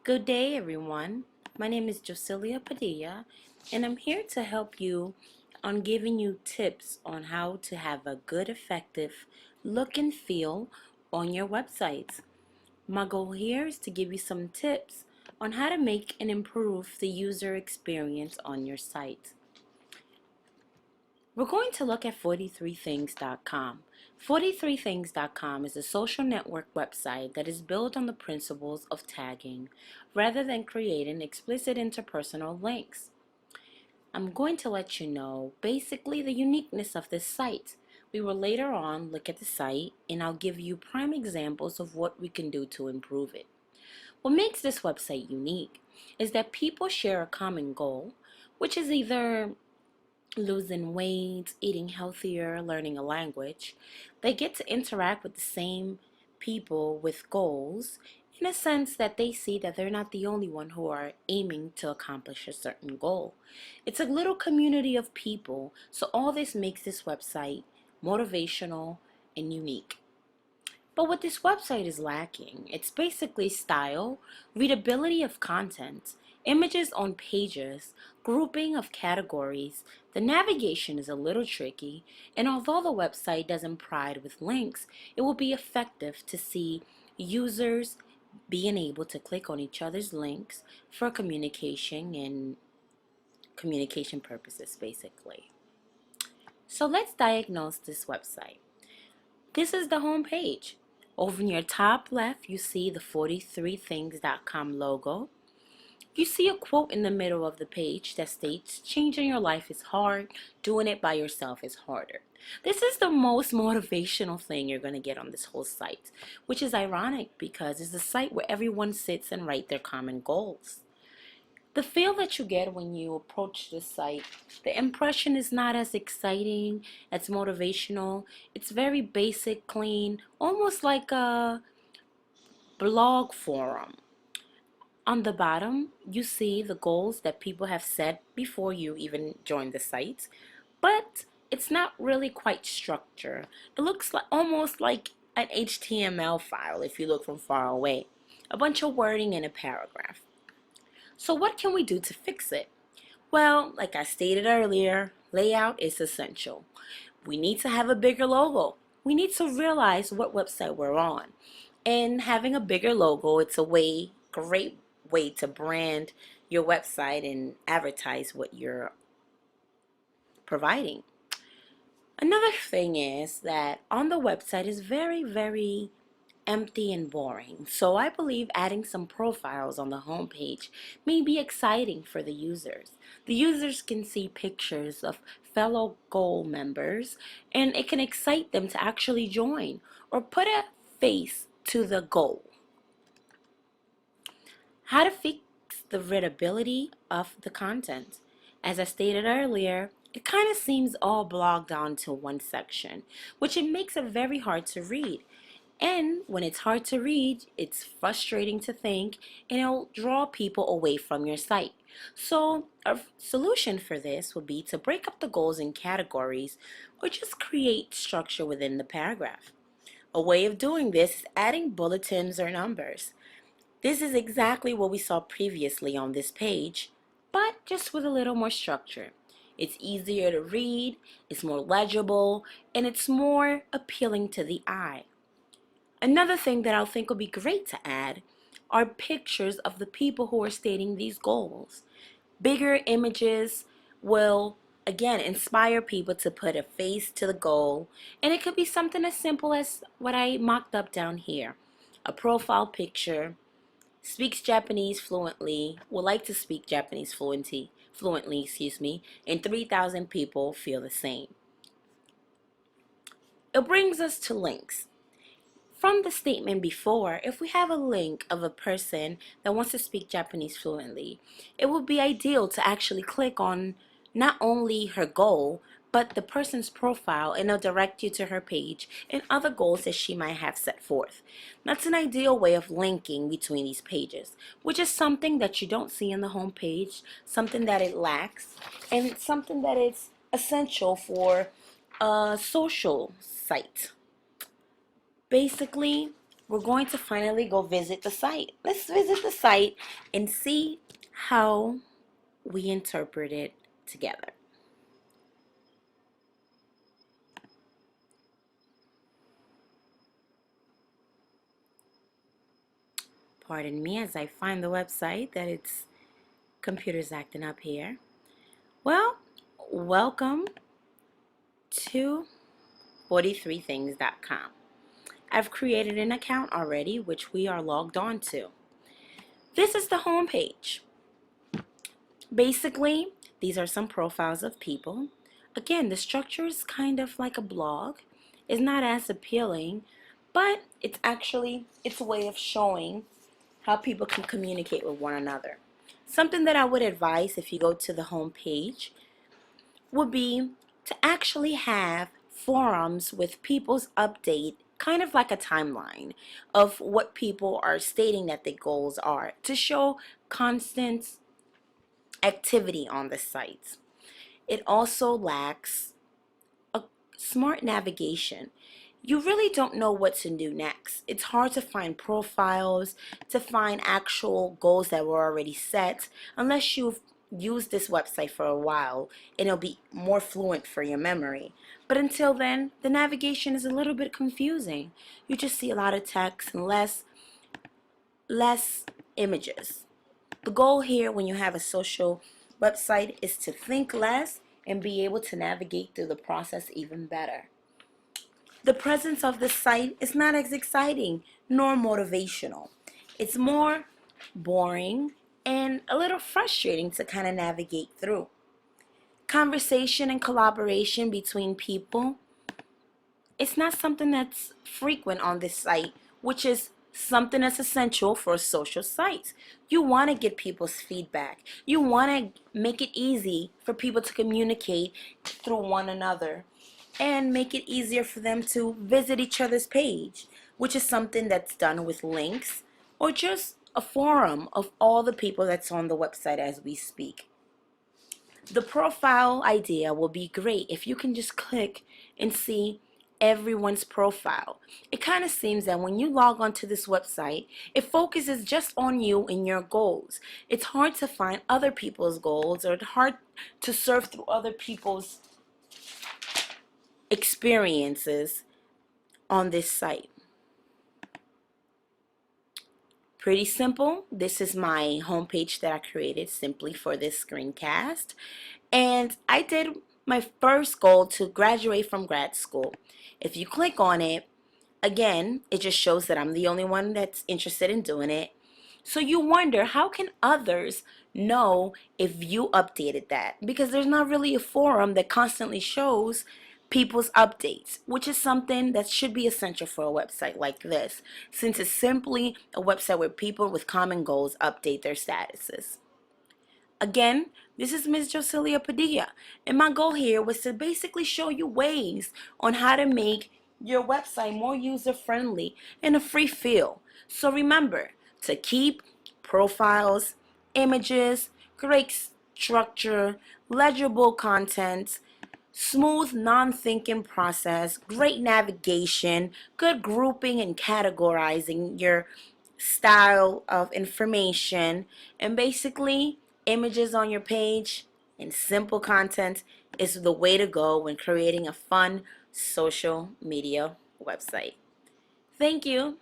Good day, everyone. My name is Joselia P, and I'm here to help you on giving you tips on how to have a good, effective look and feel on your websites. My goal here is to give you some tips on how to make and improve the user experience on your site. We're going to look at 43things.com. 43things.com is a social network website that is built on the principles of tagging rather than creating explicit interpersonal links. I'm going to let you know basically the uniqueness of this site. We will later on look at the site and I'll give you prime examples of what we can do to improve it. What makes this website unique is that people share a common goal, which is either losing weight, eating healthier, learning a language. They get to interact with the same people with goals in a sense that they see that they're not the only one who are aiming to accomplish a certain goal. It's a little community of people, so all this makes this website motivational and unique. But what this website is lacking, it's basically style, readability of content, images on pages, grouping of categories. The navigation is a little tricky, and although the website doesn't pride with links, it will be effective to see users being able to click on each other's links for communication and communication purposes, basically. So let's diagnose this website. This is the home page. Over in your top left, you see the 43things.com logo. You see a quote in the middle of the page that states, "Changing your life is hard, doing it by yourself is harder." This is the most motivational thing you're going to get on this whole site, which is ironic because it's a site where everyone sits and write their common goals. The feel that you get when you approach this site, the impression is not as exciting, as motivational. It's very basic, clean, almost like a blog forum. On the bottom, you see the goals that people have set before you even join the site, but it's not really quite structured. It looks like almost like an HTML file if you look from far away. A bunch of wording in a paragraph. So what can we do to fix it? Well, like I stated earlier, layout is essential. We need to have a bigger logo. We need to realize what website we're on. And having a bigger logo, it's a great way to brand your website and advertise what you're providing. Another thing is that on the website is very empty and boring. So I believe adding some profiles on the homepage may be exciting for the users. The users can see pictures of fellow goal members and it can excite them to actually join or put a face to the goal. How to fix the readability of the content. As I stated earlier, it kind of seems all blogged onto one section, which it makes it very hard to read. And when it's hard to read, it's frustrating to think, and it'll draw people away from your site. So a solution for this would be to break up the goals in categories or just create structure within the paragraph. A way of doing this is adding bulletins or numbers. This is exactly what we saw previously on this page, but just with a little more structure. It's easier to read, it's more legible, and it's more appealing to the eye. Another thing that I think would be great to add are pictures of the people who are stating these goals. Bigger images will, again, inspire people to put a face to the goal, and it could be something as simple as what I mocked up down here. A profile picture, speaks Japanese fluently, would like to speak Japanese fluently, and 3,000 people feel the same. It brings us to links. From the statement before, if we have a link of a person that wants to speak Japanese fluently, it would be ideal to actually click on not only her goal, but the person's profile, and it'll direct you to her page and other goals that she might have set forth. That's an ideal way of linking between these pages, which is something that you don't see in the home page, something that it lacks, and it's something that is essential for a social site. Basically, we're going to finally go visit the site. Let's visit the site and see how we interpret it together. Pardon me as I find the website that its computer's acting up here. Well, welcome to 43things.com. I've created an account already, which we are logged on to. This is the home page. Basically, these are some profiles of people. Again, the structure is kind of like a blog. It's not as appealing, but it's a way of showing how people can communicate with one another. Something that I would advise if you go to the home page would be to actually have forums with people's update, kind of like a timeline of what people are stating that their goals are, to show constant activity on the site. It also lacks a smart navigation. You really don't know what to do next. It's hard to find profiles, to find actual goals that were already set, unless you've used this website for a while and it'll be more fluent for your memory. But until then, the navigation is a little bit confusing. You just see a lot of text and less images. The goal here when you have a social website is to think less and be able to navigate through the process even better. The presence of the site is not as exciting nor motivational. It's more boring and a little frustrating to kind of navigate through. Conversation and collaboration between people, it's not something that's frequent on this site, which is something that's essential for a social site. You want to get people's feedback. You want to make it easy for people to communicate through one another and make it easier for them to visit each other's page, which is something that's done with links or just a forum of all the people that's on the website as we speak. The profile idea will be great if you can just click and see everyone's profile. It kind of seems that when you log onto this website, it focuses just on you and your goals. It's hard to find other people's goals, or it's hard to surf through other people's experiences on this site. Pretty simple. This is my homepage that I created simply for this screencast. And I did my first goal to graduate from grad school. If you click on it, again, it just shows that I'm the only one that's interested in doing it. So you wonder, how can others know if you updated that? Because there's not really a forum that constantly shows people's updates, which is something that should be essential for a website like this, since it's simply a website where people with common goals update their statuses. Again, this is Ms. Joselia Padilla, and my goal here was to basically show you ways on how to make your website more user-friendly and a free feel. So remember to keep profiles, images, great structure, legible content, smooth non-thinking process, great navigation, good grouping and categorizing your style of information, and basically images on your page and simple content is the way to go when creating a fun social media website. Thank you.